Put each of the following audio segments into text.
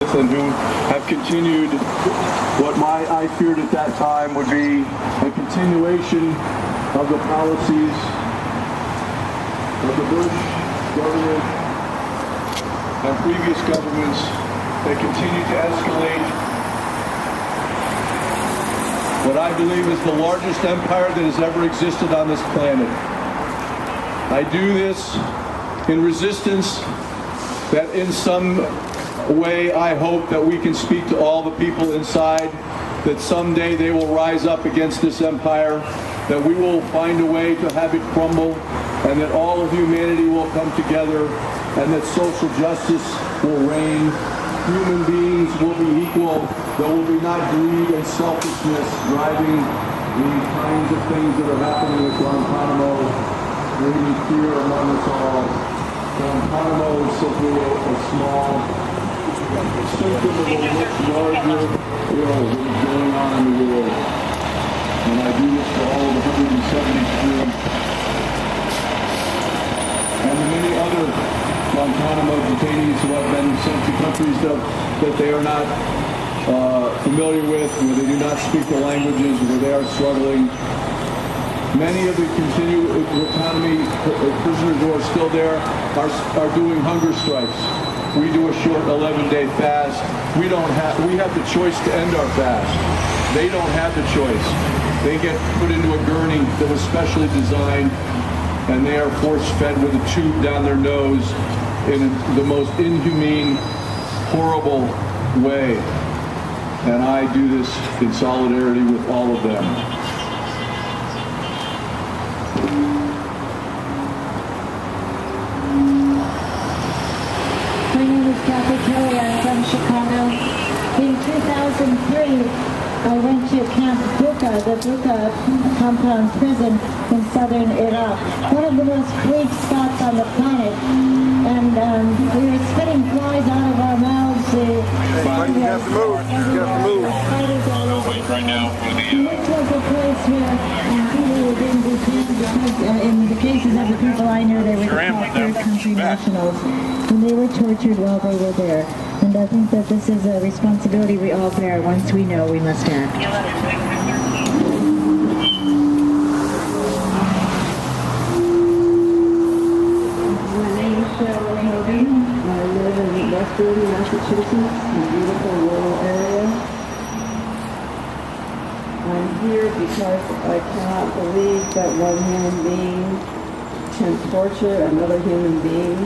and who have continued what I feared at that time would be a continuation of the policies of the Bush government and previous governments that continue to escalate what I believe is the largest empire that has ever existed on this planet. I do this in resistance that in some way I hope that we can speak to all the people inside, that someday they will rise up against this empire, that we will find a way to have it crumble, and that all of humanity will come together, and that social justice will reign. Human beings will be equal. There will be not greed and selfishness driving the kinds of things that are happening at Guantanamo, bringing fear among us all. Guantanamo is simply a small symptom of a much larger ill that is going on in the world. And I do this for all of the 173 and the many other Guantanamo detainees who have been sent to countries that they are not familiar with, where they do not speak the languages, where they are struggling. Many of the Guantanamo prisoners who are still there are doing hunger strikes. We do a short 11-day fast. We have the choice to end our fast. They don't have the choice. They get put into a gurney that was specially designed, and they are force-fed with a tube down their nose in the most inhumane, horrible way. And I do this in solidarity with all of them. My name is Kathy Kelly. I'm from Chicago. In 2003, I went to Camp Bucca, the Bucca compound prison in southern Iraq. One of the most bleak spots on the planet. And we were spitting flies out of our mouths. You have to move. You have to move. Right now for this was a place where people were being detained because in the cases of the people I knew, they were called third country nationals. And they were tortured while they were there. And I think that this is a responsibility we all bear. Once we know, we must act. I live in Western Massachusetts, a beautiful rural area. I'm here because I cannot believe that one human being can torture another human being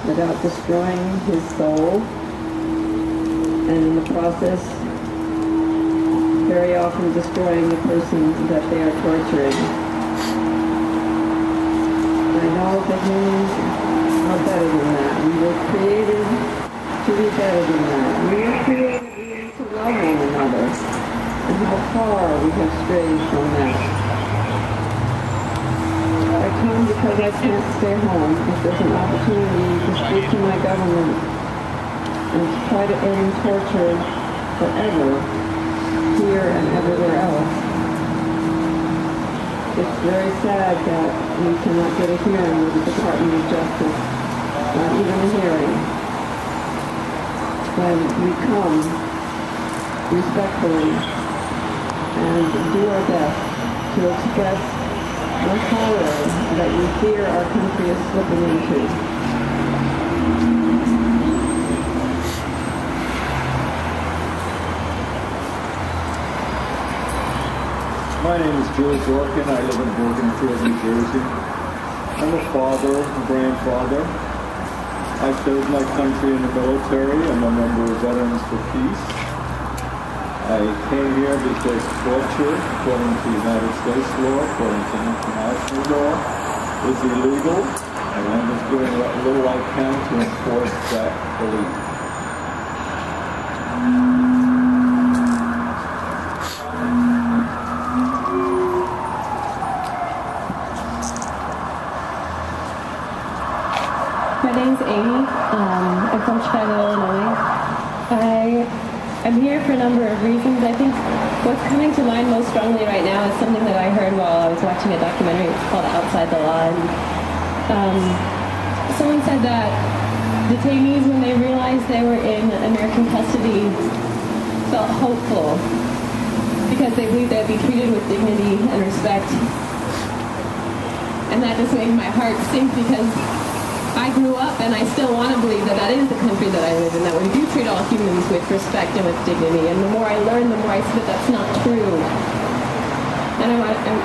without destroying his soul, and in the process, very often destroying the person that they are torturing. I know that humans are better than that. We were created to be better than that. We were created even to love one another. And how far we have strayed from that. I come because I can't stay home. If there's an opportunity to speak to my government and to try to end torture forever, here and everywhere else. It's very sad that we cannot get a hearing with the Department of Justice, not even a hearing. When we come respectfully and do our best to express the horror that we fear our country is slipping into. My name is George Orkin. I live in Bergenfield, New Jersey. I'm a father, a grandfather. I served my country in the military. I'm a member of Veterans for Peace. I came here because torture, according to United States law, according to international law, is illegal, and I'm just doing what little I can to enforce that belief. My name's Amy. I'm from Chicago, Illinois. I'm here for a number of reasons. I think what's coming to mind most strongly right now is something that I heard while I was watching a documentary. It's called Outside the Law. And someone said that detainees, when they realized they were in American custody, felt hopeful because they believed they'd be treated with dignity and respect. And that just made my heart sink because I grew up and I still want to believe that that is the country that I live in, that we do treat all humans with respect and with dignity. And the more I learn, the more I see that that's not true. And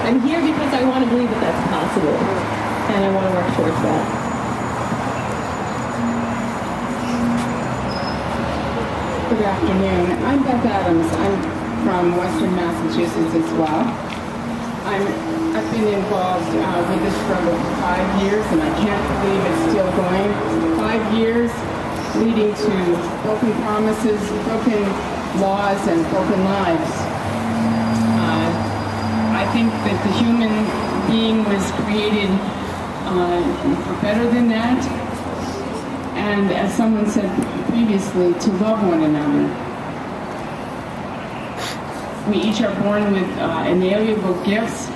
I'm here because I want to believe that that's possible. And I want to work towards that. Good afternoon. I'm Beth Adams. I'm from Western Massachusetts as well. I've been involved with this struggle for 5 years, and I can't believe it's still going. 5 years leading to broken promises, broken laws, and broken lives. I think that the human being was created for better than that, and as someone said previously, to love one another. We each are born with inalienable gifts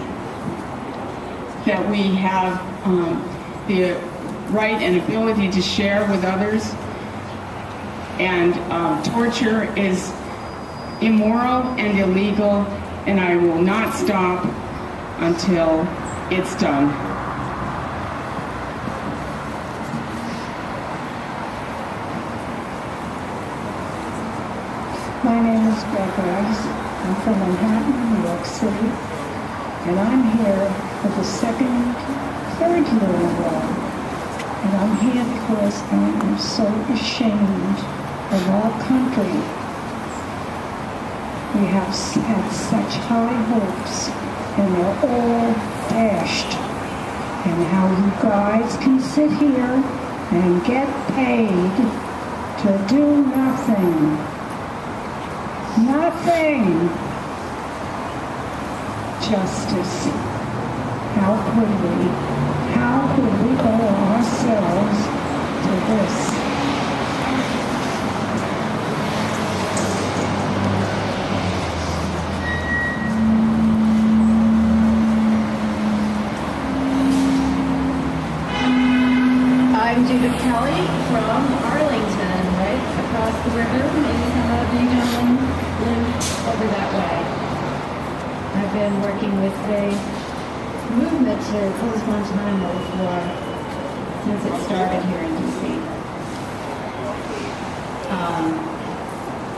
that we have the right and ability to share with others. And torture is immoral and illegal, and I will not stop until it's done. My name is Beth Adams. I'm from Manhattan, New York City, and I'm here for the third year in a row. And I'm here because I am so ashamed of our country. We have had such high hopes, and they're all dashed. And how you guys can sit here and get paid to do nothing. Nothing. Justice. How could we go ourselves to this? I'm Judith Kelly from Arlington, right across the river. Maybe some of you gentlemen live over that way. I've been working with the movement to close Guantanamo since it started here in D.C.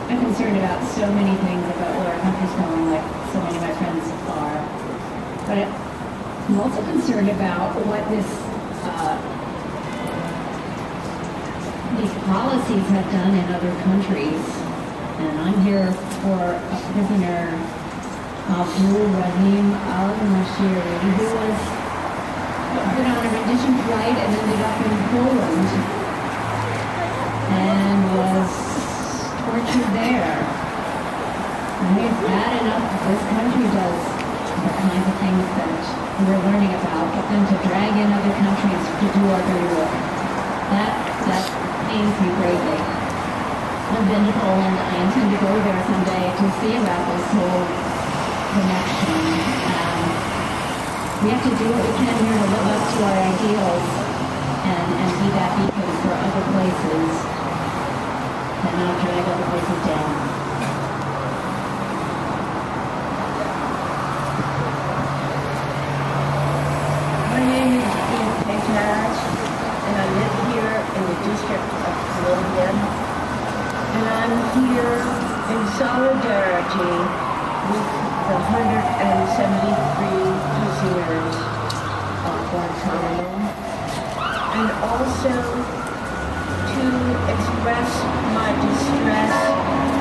I'm concerned about so many things about where our country's going, like so many of my friends are. But I'm also concerned about what these policies have done in other countries. And I'm here for a prisoner, Abu Rahim al-Mashiri, who was put on a rendition flight and ended up in Poland and was tortured there. I think it's bad enough that this country does the kinds of things that we're learning about, but then to drag in other countries to do our dirty work, that pains me greatly. I've been to Poland. I intend to go there someday to see about this whole connection. We have to do what we can here to live up to our ideals and be that beacon for other places and not drag other places down. My name is Eve Pejnaz, and I live here in the District of Columbia. And I'm here in solidarity with the 173 prisoners of Guantanamo, and also to express my distress,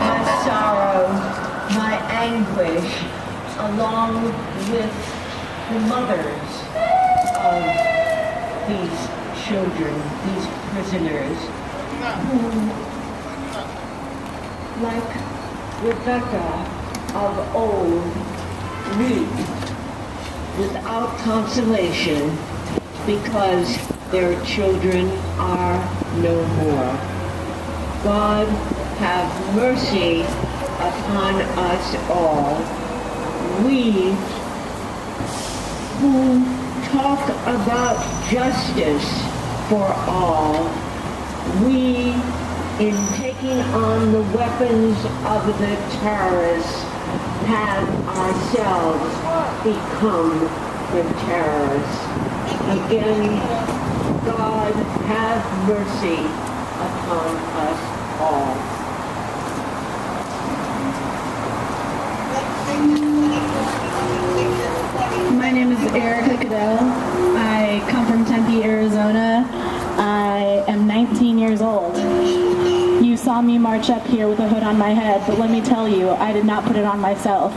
my sorrow, my anguish, along with the mothers of these children, these prisoners, who, like Rebecca of old, weep without consolation because their children are no more. God have mercy upon us all. We who talk about justice for all we, in taking on the weapons of the terrorists, have ourselves become the terrorists. Again, God have mercy upon us all. My name is Erica Cadell. I come from Tempe, Arizona. I am 19 years old. You saw me march up here with a hood on my head, but let me tell you, I did not put it on myself.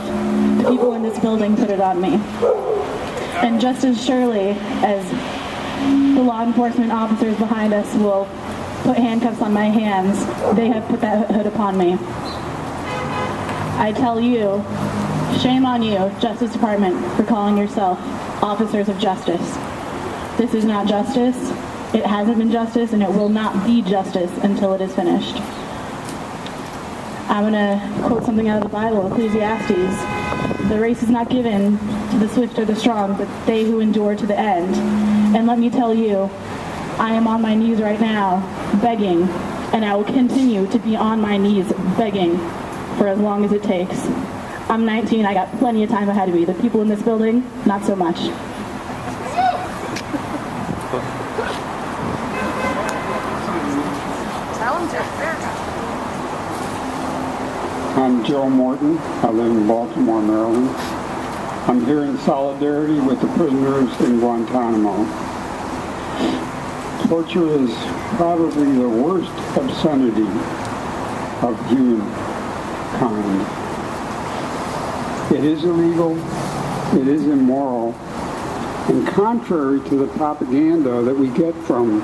The people in this building put it on me. And just as surely as the law enforcement officers behind us will put handcuffs on my hands, they have put that hood upon me. I tell you, shame on you, Justice Department, for calling yourself officers of justice. This is not justice. It hasn't been justice, and it will not be justice until it is finished. I'm going to quote something out of the Bible, Ecclesiastes. The race is not given to the swift or the strong, but they who endure to the end. And let me tell you, I am on my knees right now, begging, and I will continue to be on my knees begging for as long as it takes. I'm 19, I got plenty of time ahead of me. The people in this building, not so much. I'm Joe Morton. I live in Baltimore, Maryland. I'm here in solidarity with the prisoners in Guantanamo. Torture is probably the worst obscenity of humankind. It is illegal, it is immoral, and contrary to the propaganda that we get from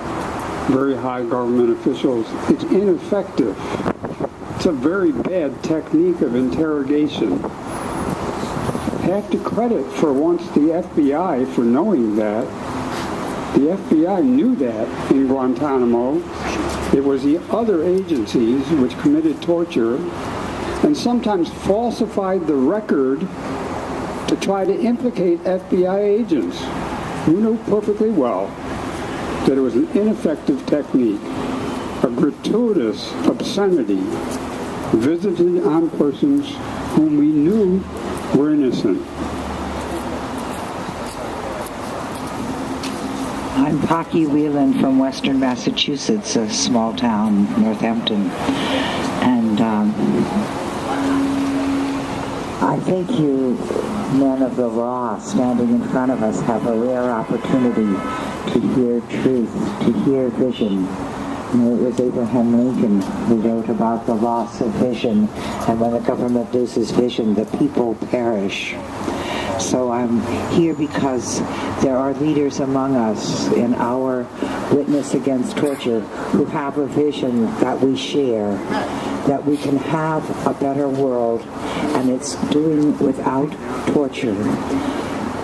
very high government officials, it's ineffective. It's a very bad technique of interrogation. I have to credit for once the FBI for knowing that. The FBI knew that in Guantanamo. It was the other agencies which committed torture and sometimes falsified the record to try to implicate FBI agents who knew perfectly well that it was an ineffective technique, a gratuitous obscenity visited on persons whom we knew were innocent. I'm Pocky Whelan from Western Massachusetts, a small town, Northampton. And I think you, men of the law, standing in front of us, have a rare opportunity to hear truth, to hear vision. You know, it was Abraham Lincoln who wrote about the loss of vision, and when the government loses vision, the people perish. So I'm here because there are leaders among us in our witness against torture who have a vision that we share, that we can have a better world, and it's doing without torture.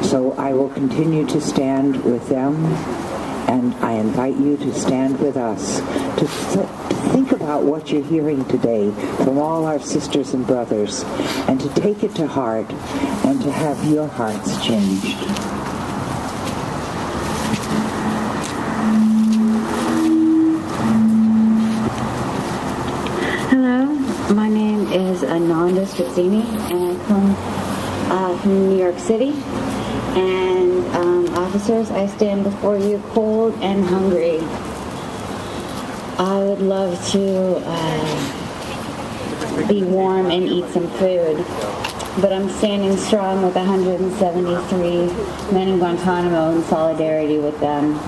So I will continue to stand with them, and I invite you to stand with us, to think about what you're hearing today from all our sisters and brothers, and to take it to heart, and to have your hearts changed. Hello, my name is Ananda Strazzini, and I come from New York City. And officers, I stand before you cold and hungry. I would love to be warm and eat some food, but I'm standing strong with 173 men in Guantanamo in solidarity with them.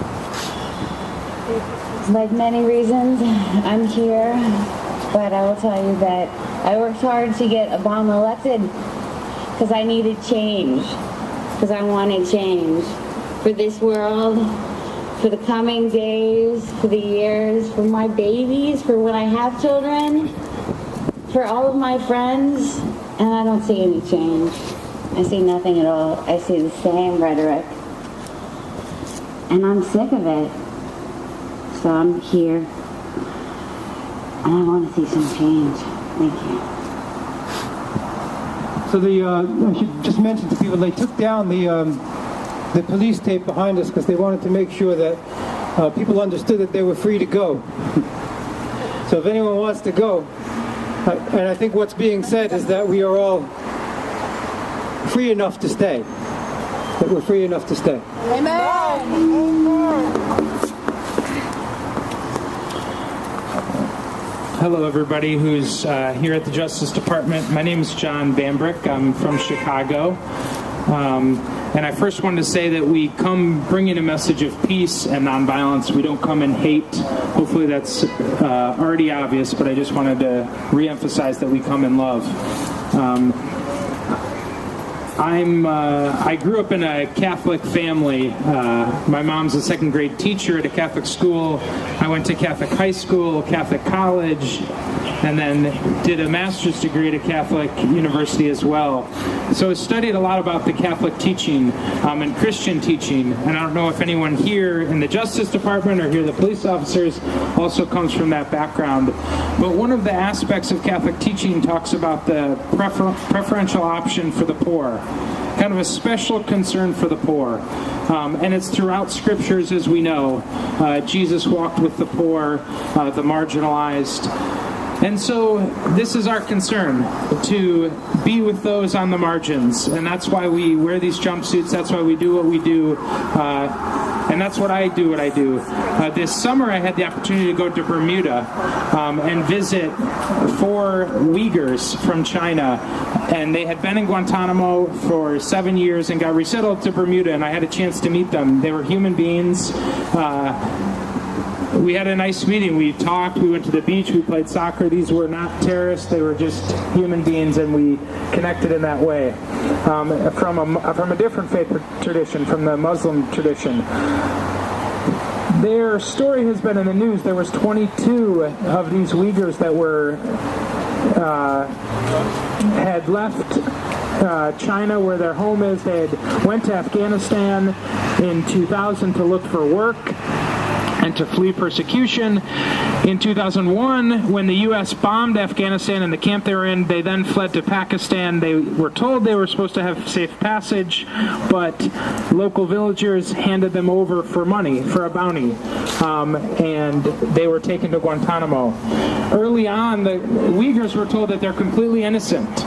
Like many reasons, I'm here, but I will tell you that I worked hard to get Obama elected because I needed change. Because I wanted change for this world, for the coming days, for the years, for my babies, for when I have children, for all of my friends, and I don't see any change. I see nothing at all. I see the same rhetoric. And I'm sick of it. So I'm here, and I want to see some change. Thank you. So I should just mention to people, they took down the police tape behind us because they wanted to make sure that people understood that they were free to go. So if anyone wants to go, and I think what's being said is that we are all free enough to stay. That we're free enough to stay. Hello, everybody who's here at the Justice Department. My name is John Bambrick. I'm from Chicago. And I first wanted to say that we come bringing a message of peace and nonviolence. We don't come in hate. Hopefully that's already obvious, but I just wanted to reemphasize that we come in love. I grew up in a Catholic family. My mom's a second grade teacher at a Catholic school. I went to Catholic high school, Catholic college, and then did a master's degree at a Catholic university as well. So I studied a lot about the Catholic teaching and Christian teaching. And I don't know if anyone here in the Justice Department or here the police officers also comes from that background. But one of the aspects of Catholic teaching talks about the preferential option for the poor, kind of a special concern for the poor. And it's throughout scriptures, as we know. Jesus walked with the poor, the marginalized. And so this is our concern, to be with those on the margins. And that's why we wear these jumpsuits. That's why we do what we do. And that's what I do. This summer I had the opportunity to go to Bermuda and visit 4 Uyghurs from China. And they had been in Guantanamo for 7 years and got resettled to Bermuda. And I had a chance to meet them. They were human beings. We had a nice meeting. We talked, we went to the beach, we played soccer. These were not terrorists, they were just human beings, and we connected in that way. From a different faith tradition, from the Muslim tradition. Their story has been in the news. There was 22 of these Uyghurs that had left China, where their home is. They had went to Afghanistan in 2000 to look for work and to flee persecution. In 2001, when the U.S. bombed Afghanistan and the camp they were in, they then fled to Pakistan. They were told they were supposed to have safe passage, but local villagers handed them over for money, for a bounty, and they were taken to Guantanamo. Early on, the Uyghurs were told that they're completely innocent.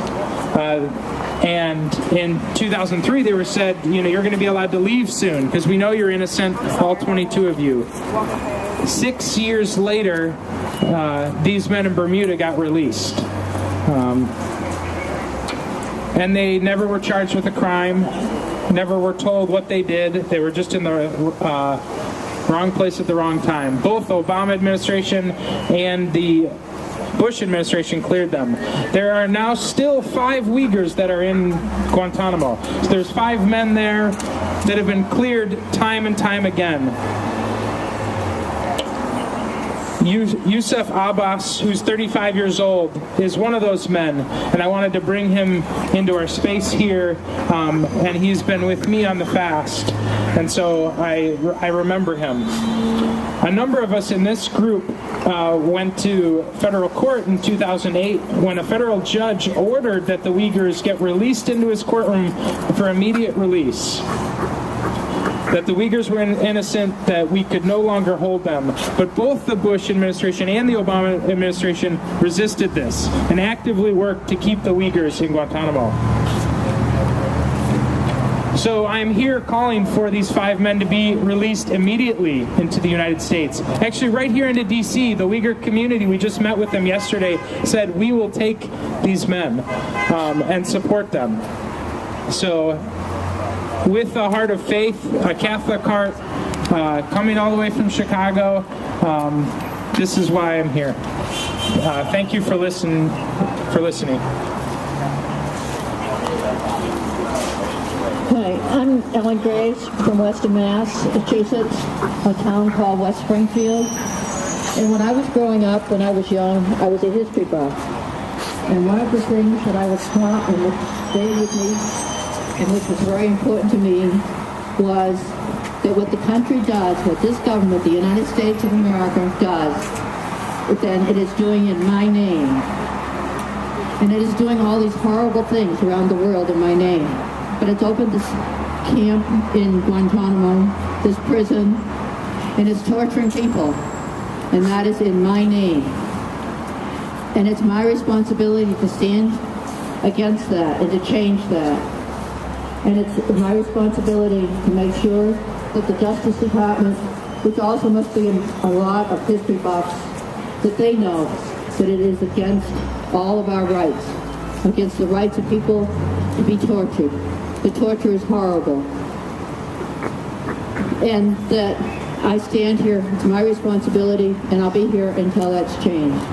And in 2003, they were said, you're going to be allowed to leave soon because we know you're innocent, all 22 of you. 6 years later, these men in Bermuda got released. And they never were charged with a crime, never were told what they did. They were just in the wrong place at the wrong time. Both the Obama administration and the Bush administration cleared them. There are now still 5 Uyghurs that are in Guantanamo. So there's 5 men there that have been cleared time and time again. Yusuf Abbas, who's 35 years old, is one of those men, and I wanted to bring him into our space here, and he's been with me on the fast, and so I remember him. A number of us in this group went to federal court in 2008 when a federal judge ordered that the Uyghurs get released into his courtroom for immediate release. That the Uyghurs were innocent, that we could no longer hold them. But both the Bush administration and the Obama administration resisted this and actively worked to keep the Uyghurs in Guantanamo. So I'm here calling for these 5 men to be released immediately into the United States. Actually, right here into D.C., the Uyghur community, we just met with them yesterday, said we will take these men and support them. So, with a heart of faith, a Catholic heart, coming all the way from Chicago, this is why I'm here. Thank you for listening. Hi, I'm Ellen Grace from Weston, Massachusetts, a town called West Springfield. And when I was growing up, when I was young, I was a history buff. And one of the things that I was taught and which stayed with me, and which was very important to me, was that what the country does, what this government, the United States of America, does, then it is doing in my name. And it is doing all these horrible things around the world in my name. But it's opened this camp in Guantanamo, this prison, and it's torturing people. And that is in my name. And it's my responsibility to stand against that and to change that. And it's my responsibility to make sure that the Justice Department, which also must be a lot of history buffs, that they know that it is against all of our rights, against the rights of people to be tortured. The torture is horrible. And that I stand here, it's my responsibility, and I'll be here until that's changed.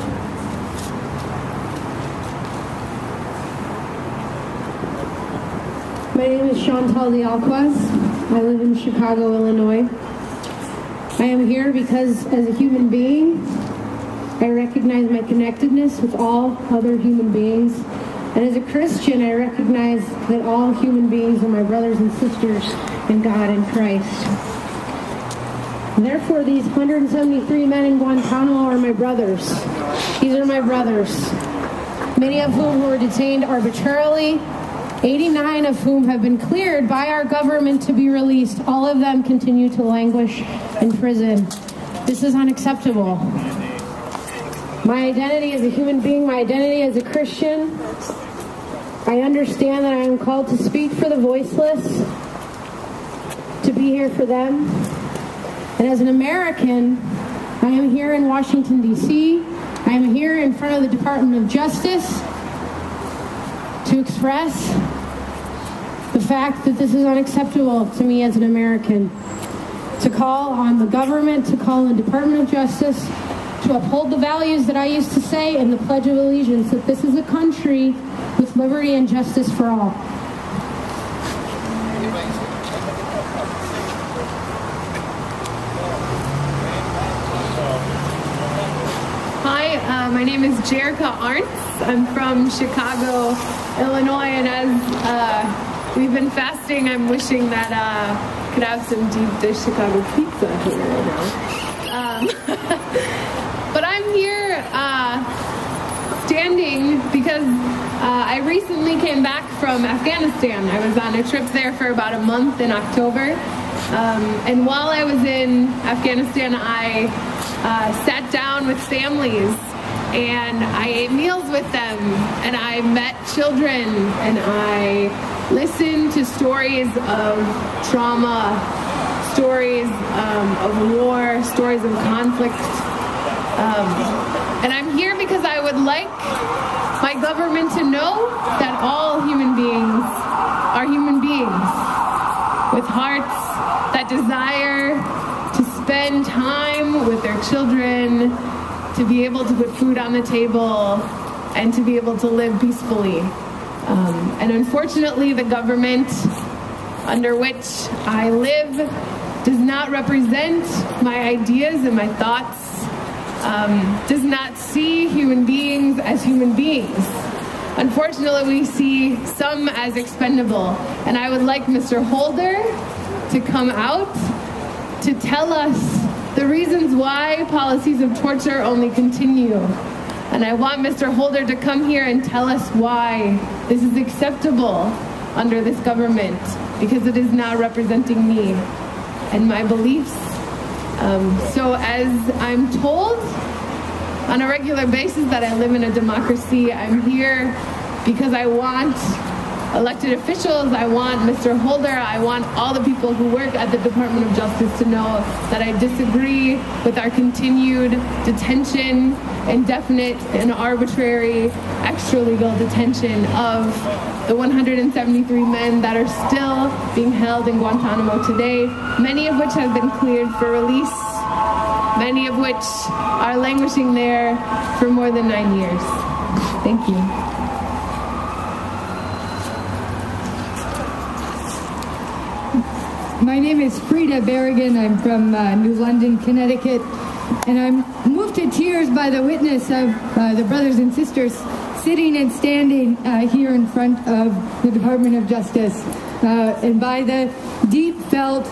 My name is Chantal D'Alquaz. I live in Chicago, Illinois. I am here because as a human being, I recognize my connectedness with all other human beings. And as a Christian, I recognize that all human beings are my brothers and sisters in God and Christ. And therefore, these 173 men in Guantanamo are my brothers. These are my brothers, many of whom were detained arbitrarily, 89 of whom have been cleared by our government to be released. All of them continue to languish in prison. This is unacceptable. My identity as a human being, my identity as a Christian, I understand that I am called to speak for the voiceless, to be here for them. And as an American, I am here in Washington, D.C. I am here in front of the Department of Justice to express the fact that this is unacceptable to me as an American. To call on the government, to call on the Department of Justice, to uphold the values that I used to say in the Pledge of Allegiance, that this is a country with liberty and justice for all. Hi, my name is Jerica Arntz. I'm from Chicago, Illinois, and as we've been fasting, I'm wishing that could have some deep dish Chicago pizza here right now. But I'm here standing because I recently came back from Afghanistan. I was on a trip there for about a month in October. And while I was in Afghanistan, I sat down with families and I ate meals with them and I met children and I listened to stories of trauma, stories of war, stories of conflict. And I'm here because I would like my government to know that all human beings are human beings with hearts that desire to spend time with their children, to be able to put food on the table, and to be able to live peacefully. And unfortunately, the government under which I live does not represent my ideas and my thoughts, does not see human beings as human beings. Unfortunately, we see some as expendable. And I would like Mr. Holder to come out to tell us the reasons why policies of torture only continue. And I want Mr. Holder to come here and tell us why this is acceptable under this government, because it is not representing me and my beliefs. So as I'm told on a regular basis that I live in a democracy, I'm here because I want elected officials, I want Mr. Holder, I want all the people who work at the Department of Justice to know that I disagree with our continued detention, indefinite and arbitrary extralegal detention of the 173 men that are still being held in Guantanamo today, many of which have been cleared for release, many of which are languishing there for more than 9 years. Thank you. My name is Frida Berrigan. I'm from New London, Connecticut, and I'm moved to tears by the witness of the brothers and sisters sitting and standing here in front of the Department of Justice, and by the deep felt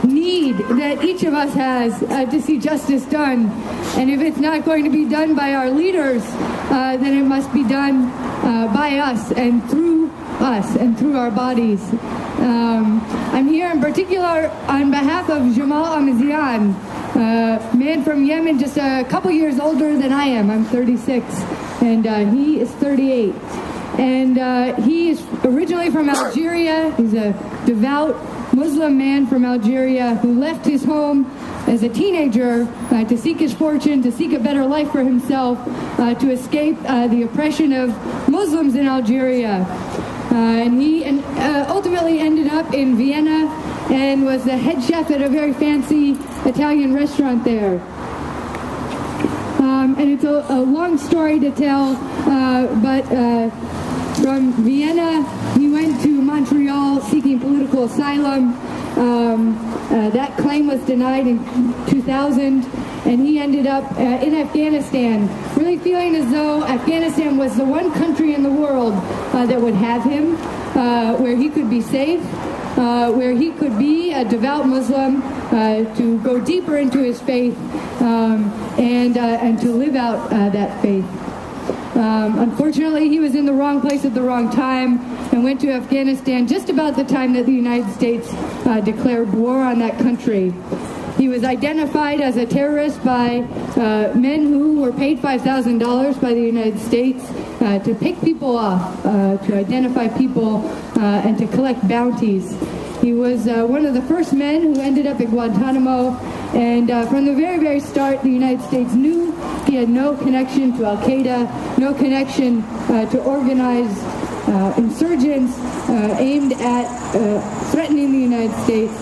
need that each of us has to see justice done. And if it's not going to be done by our leaders, then it must be done by us and through us and through our bodies. I'm here in particular on behalf of Jamal Amazian, man from Yemen, just a couple years older than I am. I'm 36, and he is 38. And he is originally from Algeria. He's a devout Muslim man from Algeria who left his home as a teenager to seek his fortune, to seek a better life for himself, to escape the oppression of Muslims in Algeria. And he ultimately ended up in Vienna and was the head chef at a very fancy Italian restaurant there. And it's a long story to tell, but from Vienna, he went to Montreal seeking political asylum. That claim was denied in 2000, and he ended up in Afghanistan, really feeling as though Afghanistan was the one country in the world that would have him, where he could be safe, where he could be a devout Muslim, to go deeper into his faith, and to live out that faith. Unfortunately, he was in the wrong place at the wrong time and went to Afghanistan just about the time that the United States declared war on that country. He was identified as a terrorist by men who were paid $5,000 by the United States to pick people off, to identify people, and to collect bounties. He was one of the first men who ended up at Guantanamo, and from the very, very start, the United States knew he had no connection to Al-Qaeda, no connection to organized insurgents aimed at threatening the United States.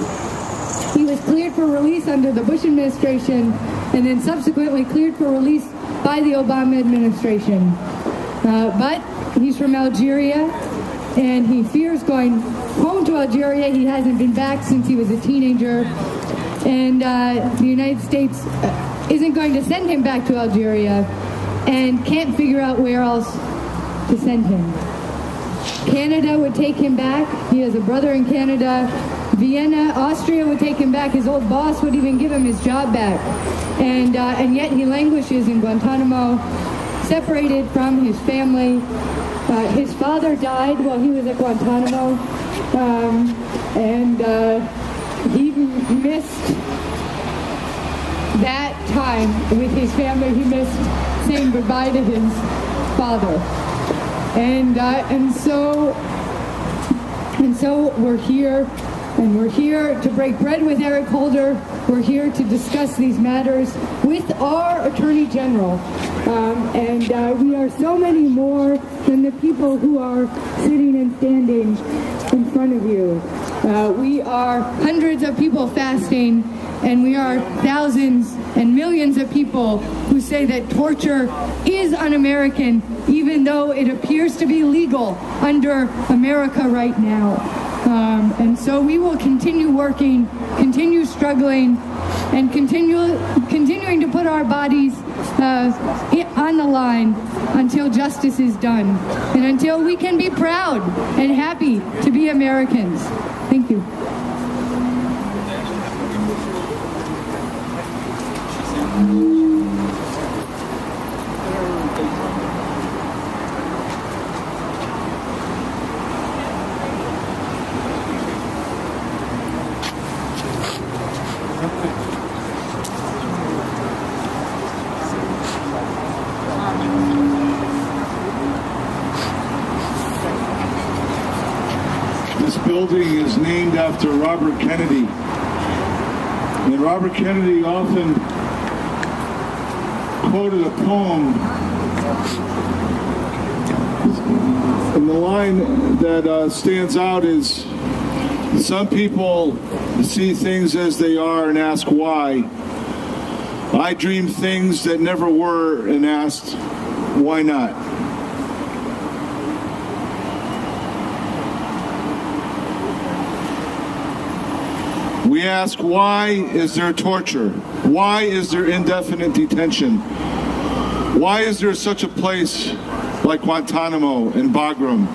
He was cleared for release under the Bush administration, and then subsequently cleared for release by the Obama administration. But he's from Algeria, and he fears going home to Algeria. He hasn't been back since he was a teenager, and the United States isn't going to send him back to Algeria, and can't figure out where else to send him. Canada would take him back. He has a brother in Canada. Vienna, Austria would take him back. His old boss would even give him his job back. And yet he languishes in Guantanamo, separated from his family. His father died while he was at Guantanamo, and he missed that time with his family. He missed saying goodbye to his father. And so we're here. And we're here to break bread with Eric Holder. We're here to discuss these matters with our Attorney General. And we are so many more than the people who are sitting and standing in front of you. We are hundreds of people fasting, and we are thousands and millions of people who say that torture is un-American, even though it appears to be legal under America right now. And so we will continue working, continue struggling, and continuing to put our bodies on the line until justice is done, and until we can be proud and happy to be Americans. Thank you. This building is named after Robert Kennedy. And Robert Kennedy often quoted a poem. And the line that stands out is, some people see things as they are and ask why. I dream things that never were and asked, why not? We ask, why is there torture? Why is there indefinite detention? Why is there such a place like Guantanamo and Bagram?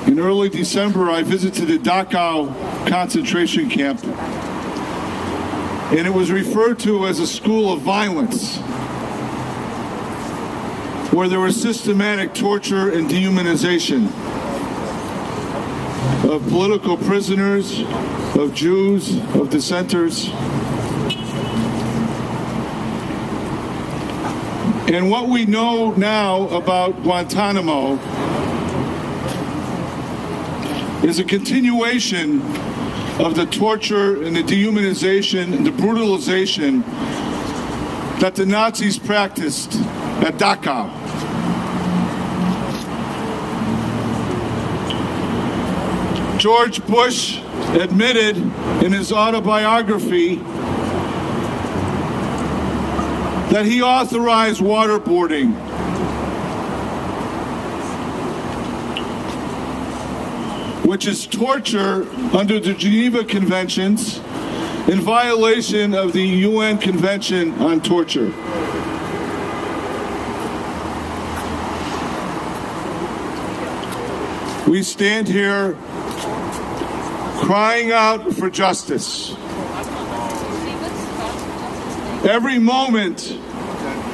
In early December, I visited the Dachau concentration camp, and it was referred to as a school of violence. where there was systematic torture and dehumanization of political prisoners, of Jews, of dissenters. And what we know now about Guantanamo is a continuation of the torture and the dehumanization and the brutalization that the Nazis practiced at Dachau. George Bush admitted in his autobiography that he authorized waterboarding, which is torture under the Geneva Conventions in violation of the UN Convention on Torture. We stand here crying out for justice. Every moment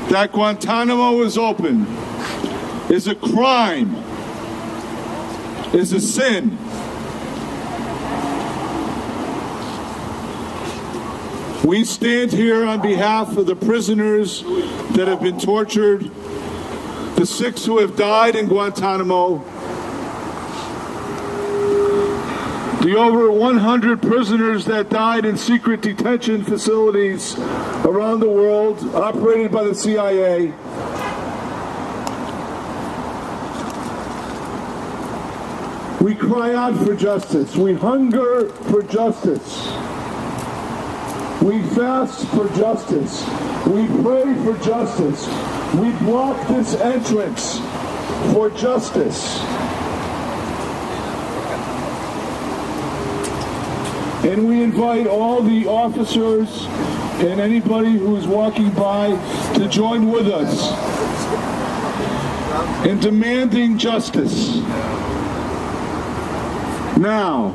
that Guantanamo is open is a crime, is a sin. We stand here on behalf of the prisoners that have been tortured, the 6 who have died in Guantanamo, the over 100 prisoners that died in secret detention facilities around the world, operated by the CIA. We cry out for justice. We hunger for justice. We fast for justice. We pray for justice. We block this entrance for justice. And we invite all the officers and anybody who's walking by to join with us in demanding justice. Now,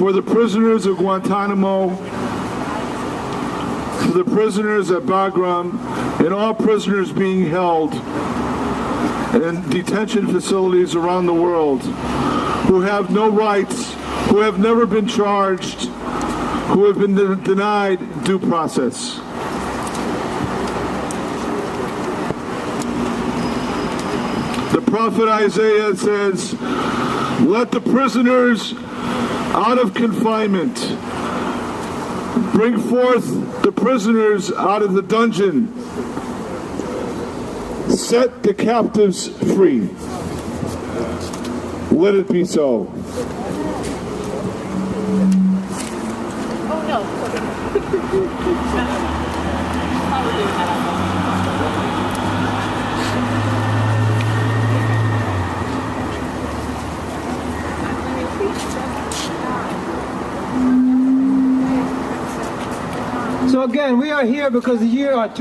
for the prisoners of Guantanamo, for the prisoners at Bagram, and all prisoners being held in detention facilities around the world who have no rights, who have never been charged, who have been denied due process. The prophet Isaiah says, "Let the prisoners out of confinement bring forth the prisoners out of the dungeon. Set the captives free." Let it be so. So again, we are here because 2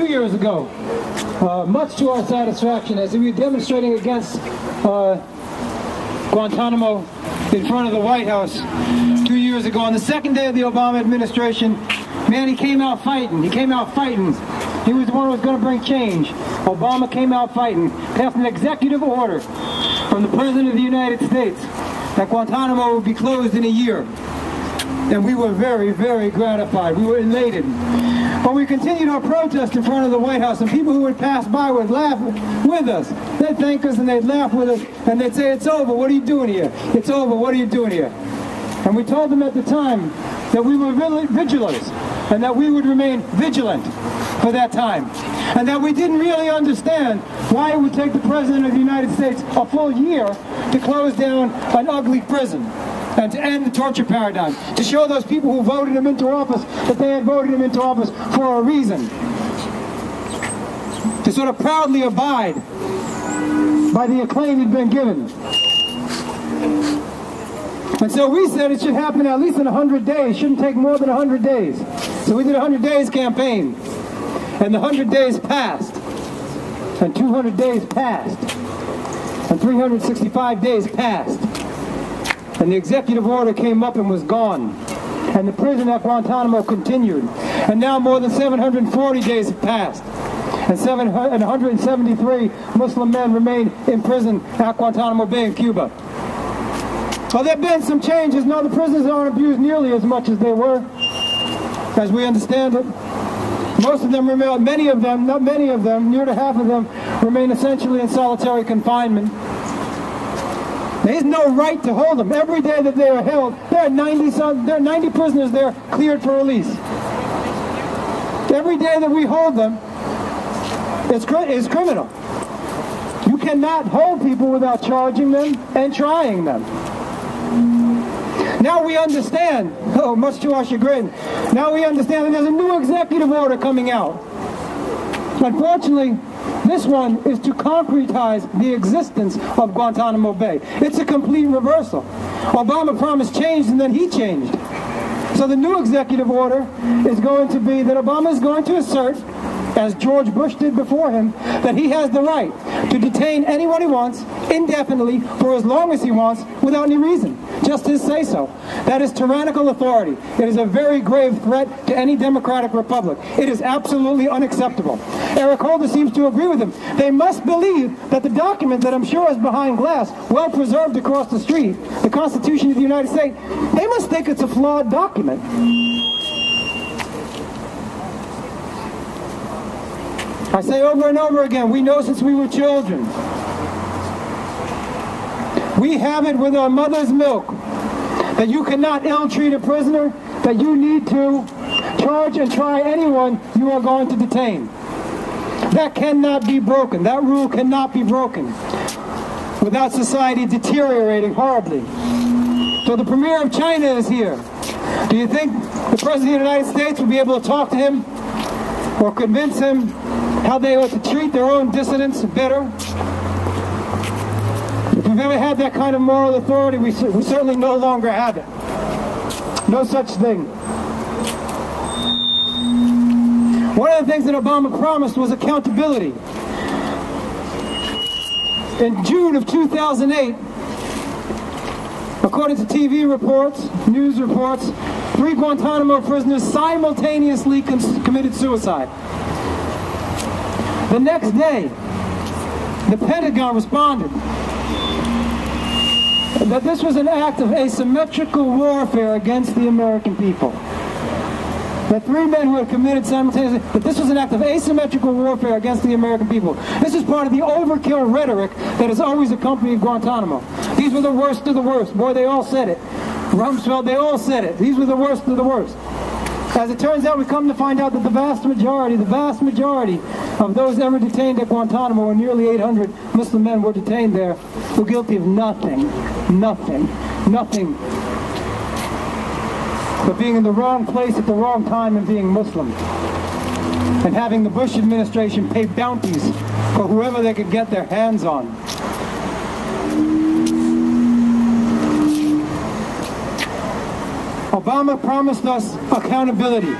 years ago, much to our satisfaction, as we were demonstrating against Guantanamo in front of the White House 2 years ago. On the second day of the Obama administration, man, he came out fighting. He came out fighting. He was the one who was going to bring change. Obama came out fighting, passed an executive order from the President of the United States that Guantanamo would be closed in a year. And we were very, very gratified. We were elated. But we continued our protest in front of the White House, and people who would pass by would laugh with us. They'd thank us and they'd laugh with us, and they'd say, "It's over, what are you doing here? It's over, what are you doing here?" And we told them at the time that we were vigilants, and that we would remain vigilant for that time. And that we didn't really understand why it would take the President of the United States a full year to close down an ugly prison. And to end the torture paradigm, to show those people who voted him into office that they had voted him into office for a reason. To sort of proudly abide by the acclaim he'd been given. And so we said it should happen at least in 100 days, shouldn't take more than 100 days. So we did a 100 days campaign. And the 100 days passed. And 200 days passed. And 365 days passed. And the executive order came up and was gone. And the prison at Guantanamo continued. And now more than 740 days have passed. And 173 Muslim men remain in prison at Guantanamo Bay in Cuba. Well, there have been some changes. No, the prisoners aren't abused nearly as much as they were, as we understand it. Most of them remain, many of them, not many of them, near to half of them, remain essentially in solitary confinement. There's no right to hold them. Every day that they are held, there are 90 prisoners there cleared for release. Every day that we hold them is criminal. You cannot hold people without charging them and trying them. Now we understand, oh, much to our chagrin, now we understand that there's a new executive order coming out. Unfortunately, this one is to concretize the existence of Guantanamo Bay. It's a complete reversal. Obama promised change and then he changed. So the new executive order is going to be that Obama is going to assert, as George Bush did before him, that he has the right to detain anyone he wants indefinitely for as long as he wants without any reason. Just his say-so. That is tyrannical authority. It is a very grave threat to any democratic republic. It is absolutely unacceptable. Eric Holder seems to agree with him. They must believe that the document that I'm sure is behind glass, well preserved across the street, the Constitution of the United States, they must think it's a flawed document. I say over and over again, we know since we were children. We have it with our mother's milk that you cannot ill-treat a prisoner, that you need to charge and try anyone you are going to detain. That cannot be broken. That rule cannot be broken without society deteriorating horribly. So the Premier of China is here. Do you think the President of the United States will be able to talk to him or convince him how they ought to treat their own dissidents better? If we've ever had that kind of moral authority, we certainly no longer have it. No such thing. One of the things that Obama promised was accountability. In June of 2008, according to TV reports, news reports, 3 Guantanamo prisoners simultaneously committed suicide. The next day, the Pentagon responded that this was an act of asymmetrical warfare against the American people. That 3 men who had committed simultaneously, that this was an act of asymmetrical warfare against the American people. This is part of the overkill rhetoric that has always accompanied Guantanamo. These were the worst of the worst. Boy, they all said it. Rumsfeld, they all said it. These were the worst of the worst. As it turns out, we come to find out that the vast majority of those ever detained at Guantanamo, and nearly 800 Muslim men were detained there, were guilty of nothing but being in the wrong place at the wrong time and being Muslim. And having the Bush administration pay bounties for whoever they could get their hands on. Obama promised us accountability.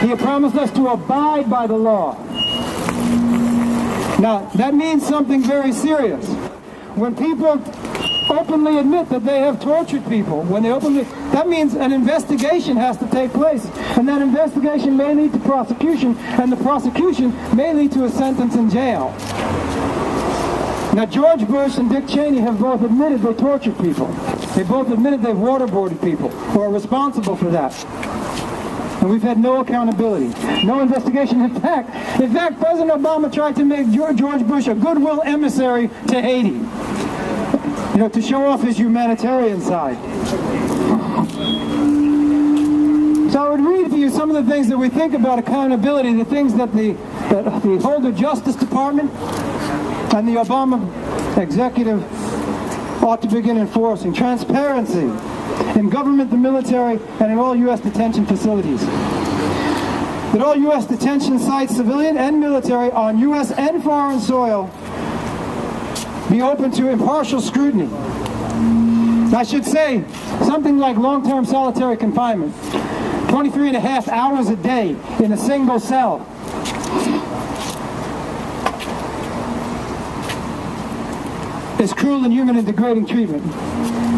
He promised us to abide by the law. Now, that means something very serious. When people openly admit that they have tortured people, that means an investigation has to take place. And that investigation may lead to prosecution, and the prosecution may lead to a sentence in jail. Now, George Bush and Dick Cheney have both admitted they tortured people. They both admitted they've waterboarded people who are responsible for that. And we've had no accountability, no investigation. In fact, President Obama tried to make George Bush a goodwill emissary to Haiti, to show off his humanitarian side. So I would read for you some of the things that we think about accountability, the things that the Holder Justice Department and the Obama executive ought to begin enforcing. Transparency in government, the military, and in all U.S. detention facilities. That all U.S. detention sites, civilian and military, on U.S. and foreign soil, be open to impartial scrutiny. I should say, something like long-term solitary confinement, 23.5 hours a day in a single cell, is cruel, inhuman, and degrading treatment,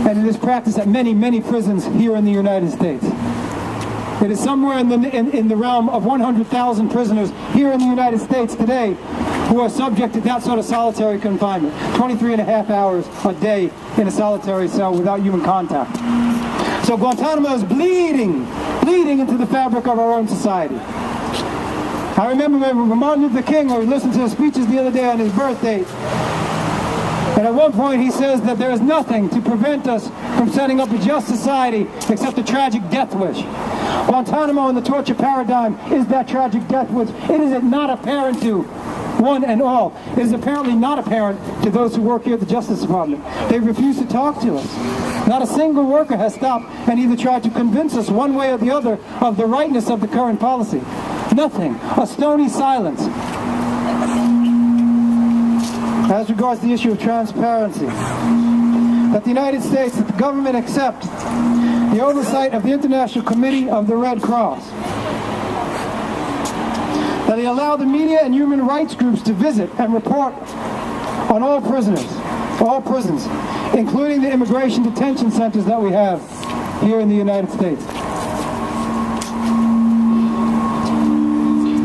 and it is practiced at many, many prisons here in the United States. It is somewhere in the realm of 100,000 prisoners here in the United States today who are subject to that sort of solitary confinement. 23 and a half hours a day in a solitary cell without human contact. So Guantanamo is bleeding into the fabric of our own society. I remember when Martin Luther King, or we listened to his speeches the other day on his birthday, and at one point he says that there is nothing to prevent us from setting up a just society except a tragic death wish. Guantanamo and the torture paradigm is that tragic death wish. It is not apparent to one and all. It is apparently not apparent to those who work here at the Justice Department. They refuse to talk to us. Not a single worker has stopped and either tried to convince us one way or the other of the rightness of the current policy. Nothing. A stony silence. As regards the issue of transparency, that the United States, that the government accept the oversight of the International Committee of the Red Cross, that they allow the media and human rights groups to visit and report on all prisoners, all prisons, including the immigration detention centers that we have here in the United States.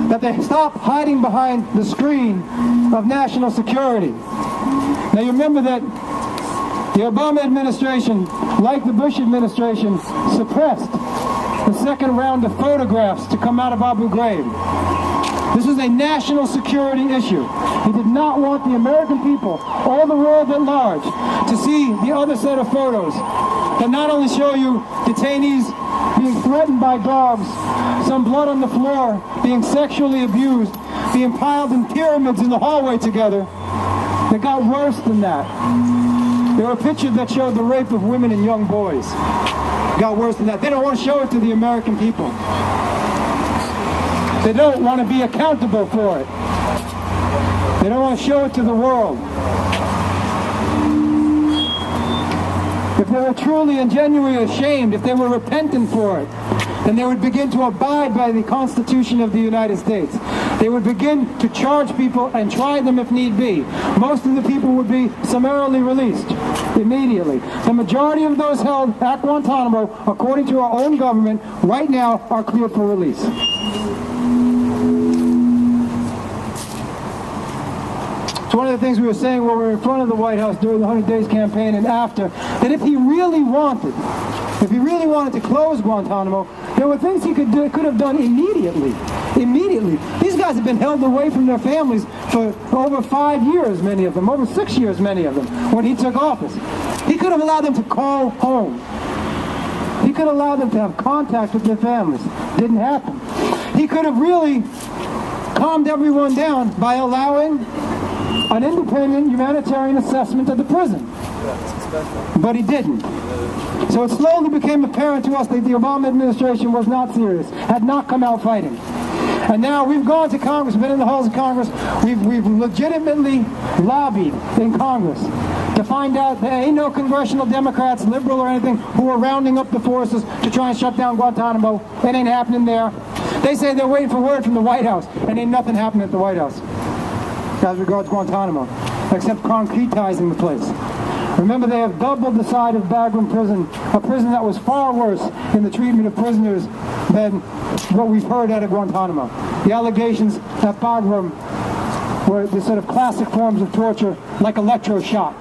That they stop hiding behind the screen of national security. Now you remember that the Obama administration, like the Bush administration, suppressed the second round of photographs to come out of Abu Ghraib. This was a national security issue. He did not want the American people, or the world at large, to see the other set of photos that not only show you detainees being threatened by dogs, some blood on the floor, being sexually abused, being piled in pyramids in the hallway together. They got worse than that. There were pictures that showed the rape of women and young boys. It got worse than that. They don't want to show it to the American people. They don't want to be accountable for it. They don't want to show it to the world. If they were truly and genuinely ashamed, if they were repentant for it, then they would begin to abide by the Constitution of the United States. They would begin to charge people and try them if need be. Most of the people would be summarily released immediately. The majority of those held at Guantanamo, according to our own government, right now are cleared for release. It's one of the things we were saying when we were in front of the White House during the 100 Days campaign and after, that if he really wanted to close Guantanamo, there were things he could have done immediately. Immediately. These guys have been held away from their families for over 5 years, many of them, over 6 years, many of them, when he took office. He could have allowed them to call home. He could have allowed them to have contact with their families. Didn't happen. He could have really calmed everyone down by allowing an independent humanitarian assessment of the prison. But he didn't. So it slowly became apparent to us that the Obama administration was not serious, had not come out fighting. And now we've gone to Congress, been in the halls of Congress, we've legitimately lobbied in Congress to find out there ain't no congressional Democrats, liberal or anything, who are rounding up the forces to try and shut down Guantanamo. It ain't happening there. They say they're waiting for word from the White House, and ain't nothing happening at the White House as regards Guantanamo, except concretizing the place. Remember, they have doubled the size of Bagram Prison, a prison that was far worse in the treatment of prisoners than what we've heard out of Guantanamo. The allegations at Bagram were the sort of classic forms of torture, like electroshock.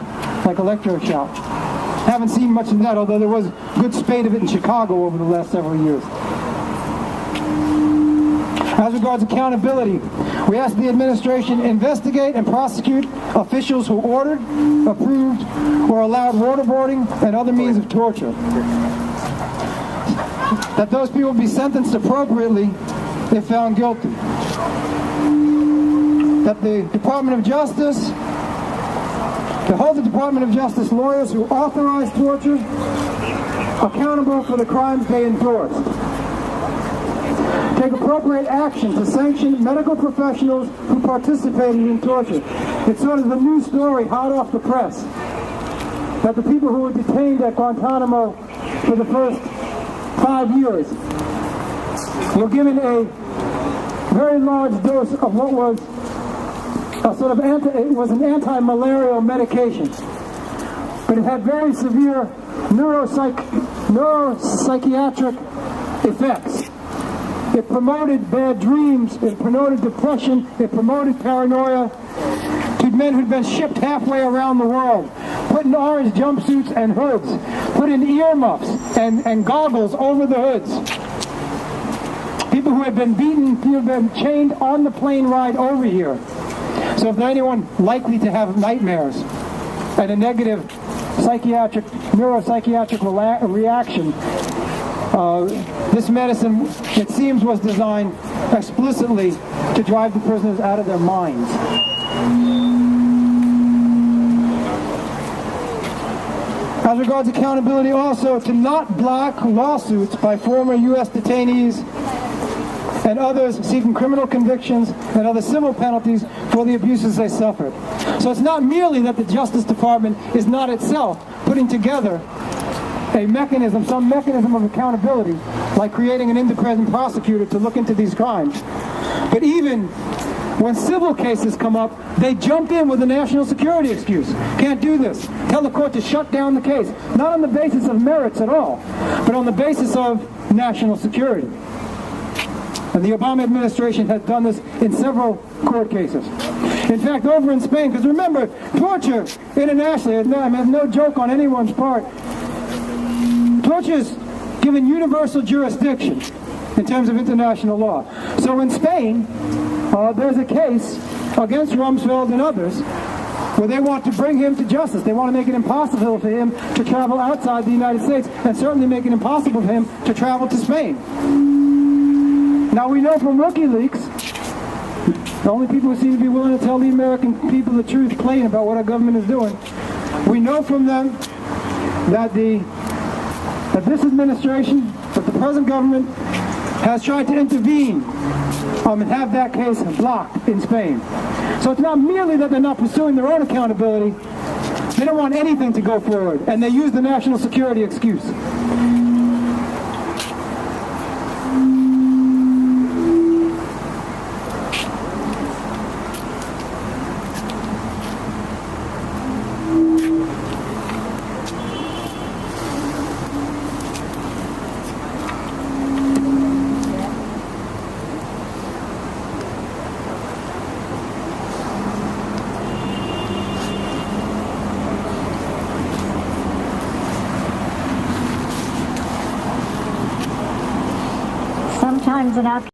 Haven't seen much of that, although there was a good spate of it in Chicago over the last several years. As regards accountability, we ask the administration investigate and prosecute officials who ordered, approved, or allowed waterboarding and other means of torture. That those people be sentenced appropriately if found guilty. That the Department of Justice, to hold the Department of Justice lawyers who authorize torture accountable for the crimes they endorsed. Take appropriate action to sanction medical professionals who participated in torture. It's sort of the news story hot off the press that the people who were detained at Guantanamo for the first 5 years were given a very large dose of what was a sort of it was an anti-malarial medication, but it had very severe neuropsychiatric effects. It promoted bad dreams. It promoted depression. It promoted paranoia to men who'd been shipped halfway around the world, put in orange jumpsuits and hoods, put in earmuffs and goggles over the hoods. People who had been beaten, people who had been chained on the plane ride over here. So if there's anyone likely to have nightmares and a negative neuropsychiatric reaction, this medicine, it seems, was designed explicitly to drive the prisoners out of their minds. As regards accountability also, to not block lawsuits by former U.S. detainees and others seeking criminal convictions and other civil penalties for the abuses they suffered. So it's not merely that the Justice Department is not itself putting together a mechanism, some mechanism of accountability, like creating an independent prosecutor to look into these crimes. But even when civil cases come up, they jump in with a national security excuse. Can't do this. Tell the court to shut down the case. Not on the basis of merits at all, but on the basis of national security. And the Obama administration has done this in several court cases. In fact, over in Spain, because remember, torture internationally, I have no joke on anyone's part, torture is given universal jurisdiction in terms of international law. So in Spain, there's a case against Rumsfeld and others where they want to bring him to justice. They want to make it impossible for him to travel outside the United States, and certainly make it impossible for him to travel to Spain. Now we know from WikiLeaks, the only people who seem to be willing to tell the American people the truth plain about what our government is doing, we know from them that this administration, that the present government, has tried to intervene and have that case blocked in Spain. So it's not merely that they're not pursuing their own accountability, they don't want anything to go forward, and they use the national security excuse. Sometimes an